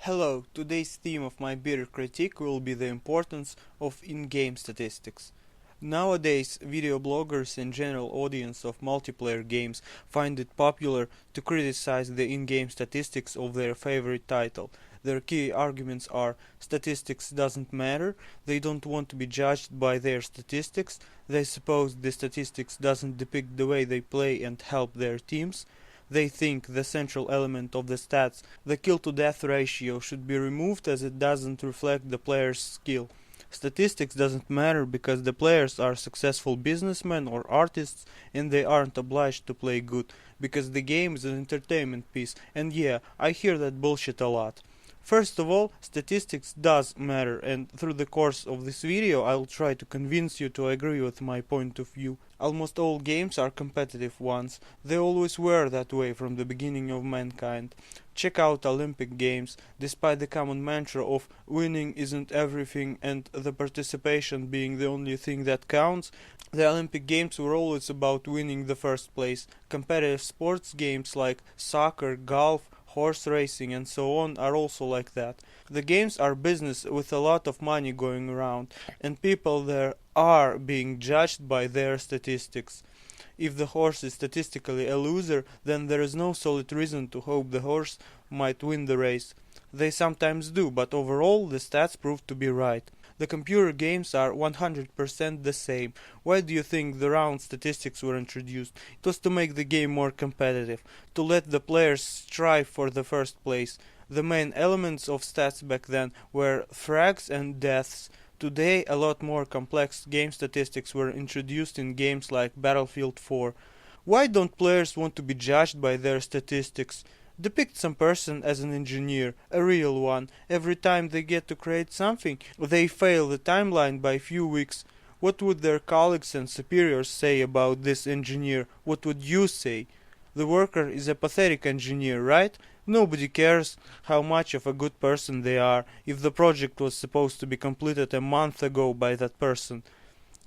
Hello, today's theme of my beer critique will be the importance of in-game statistics. Nowadays, video bloggers and general audience of multiplayer games find it popular to criticize the in-game statistics of their favorite title. Their key arguments are statistics doesn't matter, they don't want to be judged by their statistics, they suppose the statistics doesn't depict the way they play and help their teams. They think the central element of the stats, the kill-to-death ratio, should be removed as it doesn't reflect the player's skill. Statistics doesn't matter because the players are successful businessmen or artists and they aren't obliged to play good, because the game is an entertainment piece, and yeah, I hear that bullshit a lot. First of all, statistics does matter, and through the course of this video I'll try to convince you to agree with my point of view. Almost all games are competitive ones. They always were that way from the beginning of mankind. Check out Olympic Games. Despite the common mantra of winning isn't everything and the participation being the only thing that counts, the Olympic Games were always about winning the first place. Competitive sports games like soccer, golf, horse racing and so on are also like that. The games are business with a lot of money going around, and people there are being judged by their statistics. If the horse is statistically a loser, then there is no solid reason to hope the horse might win the race. They sometimes do, but overall the stats prove to be right. The computer games are 100% the same. Why do you think the round statistics were introduced? It was to make the game more competitive, to let the players strive for the first place. The main elements of stats back then were frags and deaths. Today, a lot more complex game statistics were introduced in games like Battlefield 4. Why don't players want to be judged by their statistics? Depict some person as an engineer, a real one. Every time they get to create something, they fail the timeline by a few weeks. What would their colleagues and superiors say about this engineer? What would you say? The worker is a pathetic engineer, right? Nobody cares how much of a good person they are if the project was supposed to be completed a month ago by that person.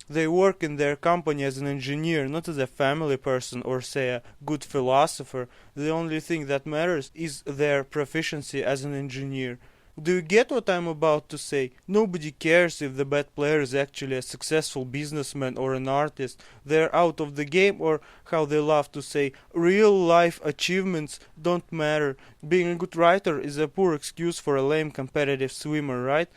They work in their company as an engineer, not as a family person or, say, a good philosopher. The only thing that matters is their proficiency as an engineer. Do you get what I'm about to say? Nobody cares if the bad player is actually a successful businessman or an artist. They're out of the game, or how they love to say, real life achievements don't matter. Being a good writer is a poor excuse for a lame competitive swimmer, right?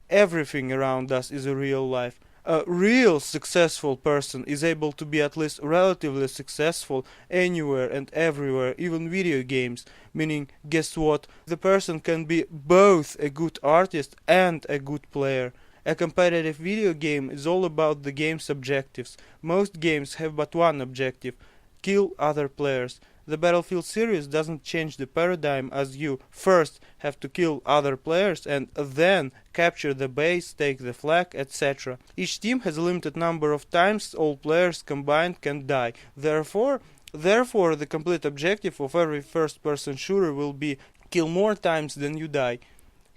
Everything around us is a real life. A real successful person is able to be at least relatively successful anywhere and everywhere, even video games. Meaning, guess what? The person can be both a good artist and a good player. A competitive video game is all about the game's objectives. Most games have but one objective: kill other players. The Battlefield series doesn't change the paradigm, as you first have to kill other players and then capture the base, take the flag, etc. Each team has a limited number of times all players combined can die. Therefore, the complete objective of every first-person shooter will be kill more times than you die.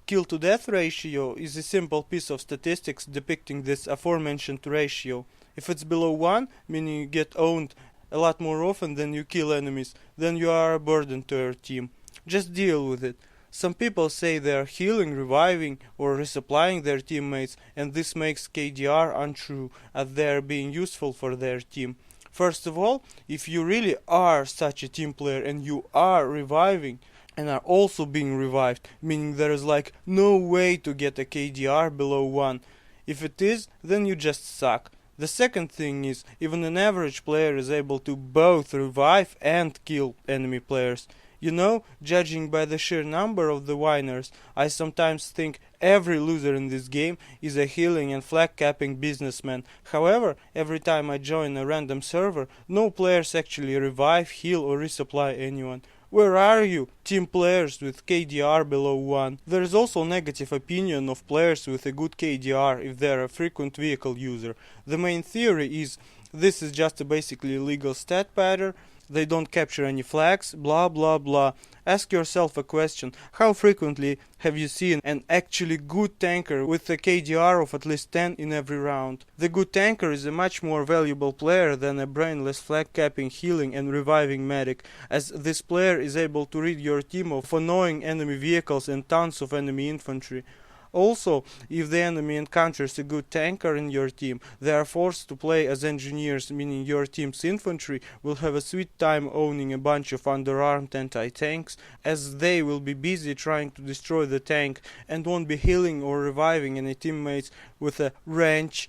Kill-to-death ratio is a simple piece of statistics depicting this aforementioned ratio. If it's below 1, meaning you get owned a lot more often than you kill enemies, then you are a burden to your team. Just deal with it. Some people say they are healing, reviving, or resupplying their teammates, and this makes KDR untrue, as they are being useful for their team. First of all, if you really are such a team player and you are reviving, and are also being revived, meaning there is like no way to get a KDR below 1. If it is, then you just suck. The second thing is, even an average player is able to both revive and kill enemy players. You know, judging by the sheer number of the winners, I sometimes think every loser in this game is a healing and flag capping businessman. However, every time I join a random server, no players actually revive, heal or resupply anyone. Where are you, team players with KDR below 1? There is also negative opinion of players with a good KDR if they are a frequent vehicle user. The main theory is this is just a basically legal stat pattern they don't capture any flags, blah blah blah. Ask yourself a question: how frequently have you seen an actually good tanker with a KDR of at least 10 in every round? The good tanker is a much more valuable player than a brainless flag capping, healing and reviving medic, as this player is able to rid your team of annoying enemy vehicles and tons of enemy infantry. Also, if the enemy encounters a good tanker in your team, they are forced to play as engineers, meaning your team's infantry will have a sweet time owning a bunch of underarmed anti-tanks, as they will be busy trying to destroy the tank and won't be healing or reviving any teammates with a wrench.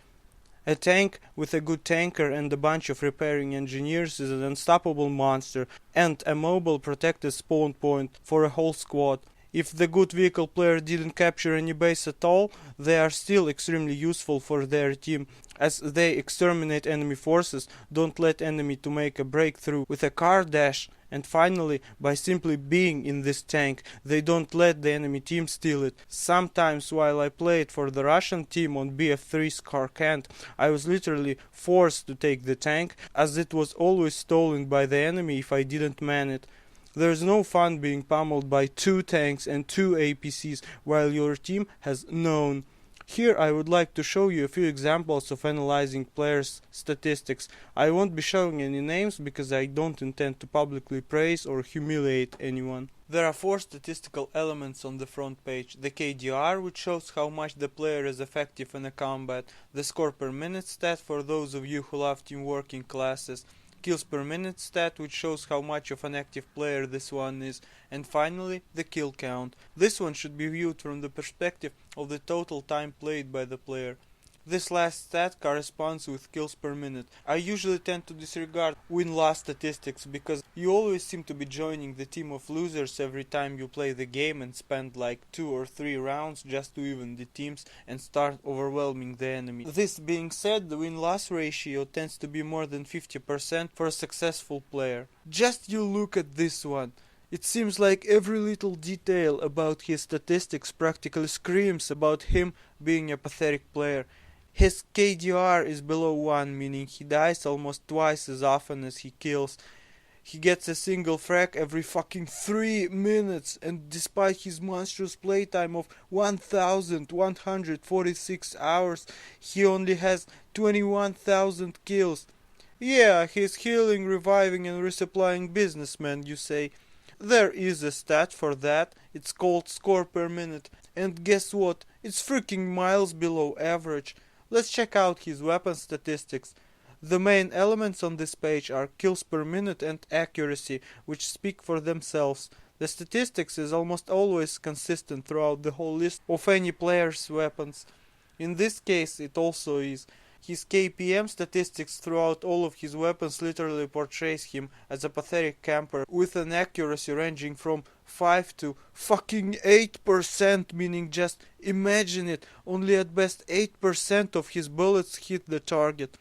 A tank with a good tanker and a bunch of repairing engineers is an unstoppable monster and a mobile protected spawn point for a whole squad. If the good vehicle player didn't capture any base at all, they are still extremely useful for their team, as they exterminate enemy forces, don't let enemy to make a breakthrough with a car dash, and finally, by simply being in this tank, they don't let the enemy team steal it. Sometimes while I played for the Russian team on BF3 Skarkand, I was literally forced to take the tank, as it was always stolen by the enemy if I didn't man it. There's no fun being pummeled by 2 tanks and 2 APCs while your team has none. Here I would like to show you a few examples of analyzing players' statistics. I won't be showing any names because I don't intend to publicly praise or humiliate anyone. There are 4 statistical elements on the front page: the KDR, which shows how much the player is effective in a combat, the score per minute stat for those of you who love teamwork in classes, kills per minute stat, which shows how much of an active player this one is, and finally the kill count. This one should be viewed from the perspective of the total time played by the player. This last stat corresponds with kills per minute. I usually tend to disregard win-loss statistics because you always seem to be joining the team of losers every time you play the game and spend like 2 or 3 rounds just to even the teams and start overwhelming the enemy. This being said, the win-loss ratio tends to be more than 50% for a successful player. Just you look at this one. It seems like every little detail about his statistics practically screams about him being a pathetic player. His KDR is below 1, meaning he dies almost twice as often as he kills. He gets a single frag every fucking 3 minutes, and despite his monstrous playtime of 1146 hours, he only has 21,000 kills. Yeah, he's healing, reviving and resupplying businessmen, you say. There is a stat for that, it's called score per minute, and guess what, it's freaking miles below average. Let's check out his weapon statistics. The main elements on this page are kills per minute and accuracy, which speak for themselves. The statistics is almost always consistent throughout the whole list of any player's weapons. In this case it also is. His KPM statistics throughout all of his weapons literally portrays him as a pathetic camper with an accuracy ranging from 5 to fucking 8%, meaning just imagine it, only at best 8% of his bullets hit the target.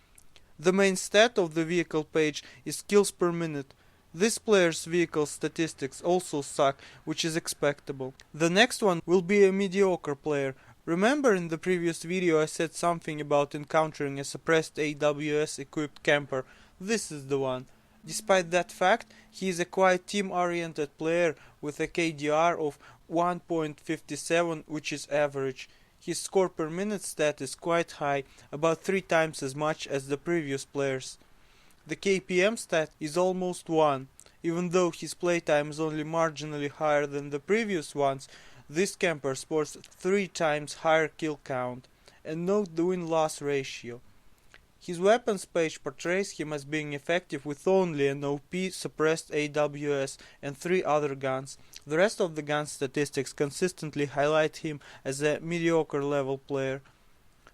The main stat of the vehicle page is kills per minute. This player's vehicle statistics also suck, which is expectable. The next one will be a mediocre player. Remember in the previous video I said something about encountering a suppressed AWS equipped camper? This is the one. Despite that fact, he is a quite team-oriented player with a KDR of 1.57, which is average. His score per minute stat is quite high, about 3 times as much as the previous players. The KPM stat is almost 1. Even though his playtime is only marginally higher than the previous ones, this camper sports 3 times higher kill count. And note the win-loss ratio. His weapons page portrays him as being effective with only an OP suppressed AWS and 3 other guns. The rest of the gun statistics consistently highlight him as a mediocre level player.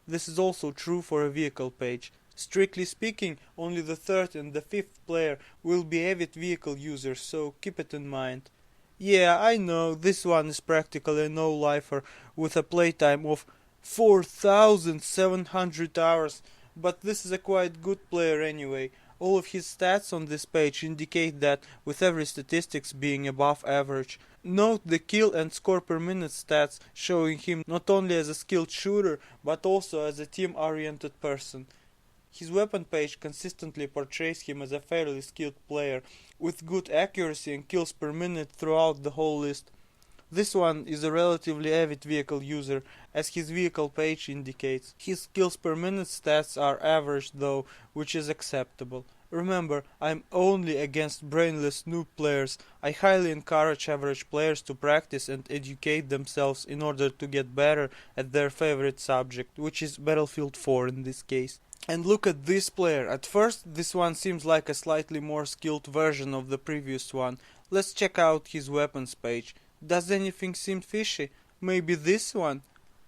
This is also true for a vehicle page. Strictly speaking, only the 3rd and the 5th player will be avid vehicle users, so keep it in mind. Yeah, I know, this one is practically a no-lifer with a playtime of 4,700 hours, but this is a quite good player anyway. All of his stats on this page indicate that, with every statistics being above average. Note the kill and score per minute stats, showing him not only as a skilled shooter, but also as a team-oriented person. His weapon page consistently portrays him as a fairly skilled player, with good accuracy and kills per minute throughout the whole list. This one is a relatively avid vehicle user, as his vehicle page indicates. His kills per minute stats are average though, which is acceptable. Remember, I'm only against brainless noob players. I highly encourage average players to practice and educate themselves in order to get better at their favorite subject, which is Battlefield 4 in this case. And look at this player. At first, this one seems like a slightly more skilled version of the previous one. Let's check out his weapons page. Does anything seem fishy? Maybe this one?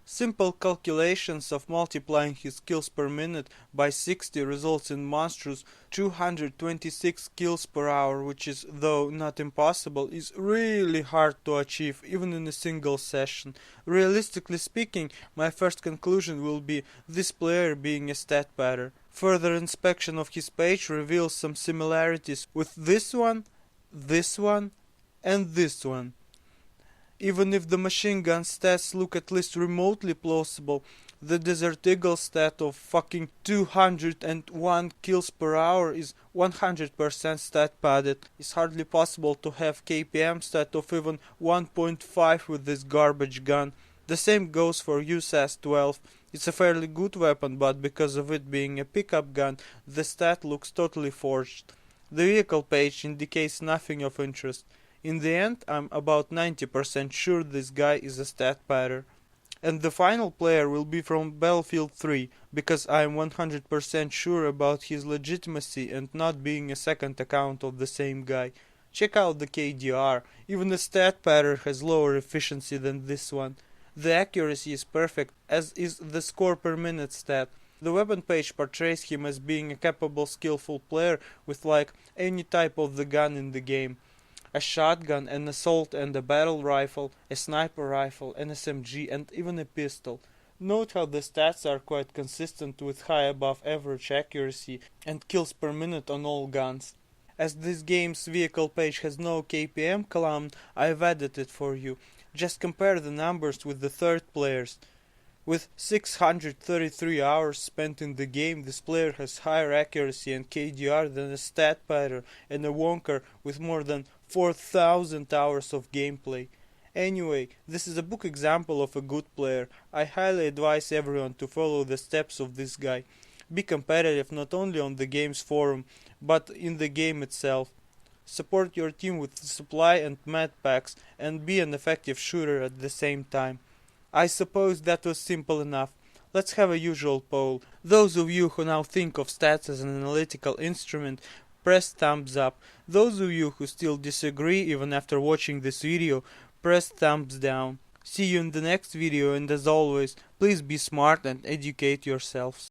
Simple calculations of multiplying his kills per minute by 60 results in monstrous 226 kills per hour, which is, though not impossible, is really hard to achieve even in a single session. Realistically speaking, my first conclusion will be this player being a stat padder. Further inspection of his page reveals some similarities with this one, and this one. Even if the machine gun stats look at least remotely plausible, the Desert Eagle stat of fucking 201 kills per hour is 100% stat padded. It's hardly possible to have KPM stat of even 1.5 with this garbage gun. The same goes for USAS 12. It's a fairly good weapon, but because of it being a pickup gun, the stat looks totally forged. The vehicle page indicates nothing of interest. In the end, I'm about 90% sure this guy is a stat padder. And the final player will be from Battlefield 3, because I'm 100% sure about his legitimacy and not being a second account of the same guy. Check out the KDR. Even a stat padder has lower efficiency than this one. The accuracy is perfect, as is the score per minute stat. The weapon page portrays him as being a capable, skillful player with like any type of the gun in the game. A shotgun, an assault and a battle rifle, a sniper rifle, an SMG, and even a pistol. Note how the stats are quite consistent with high above average accuracy and kills per minute on all guns. As this game's vehicle page has no KPM column, I've added it for you. Just compare the numbers with the third player's. With 633 hours spent in the game, this player has higher accuracy and KDR than a stat padder and a wonker with more than 4,000 hours of gameplay. Anyway, this is a book example of a good player. I highly advise everyone to follow the steps of this guy. Be competitive not only on the game's forum, but in the game itself. Support your team with supply and med packs and be an effective shooter at the same time. I suppose that was simple enough. Let's have a usual poll. Those of you who now think of stats as an analytical instrument, press thumbs up. Those of you who still disagree even after watching this video, press thumbs down. See you in the next video, and as always, please be smart and educate yourselves.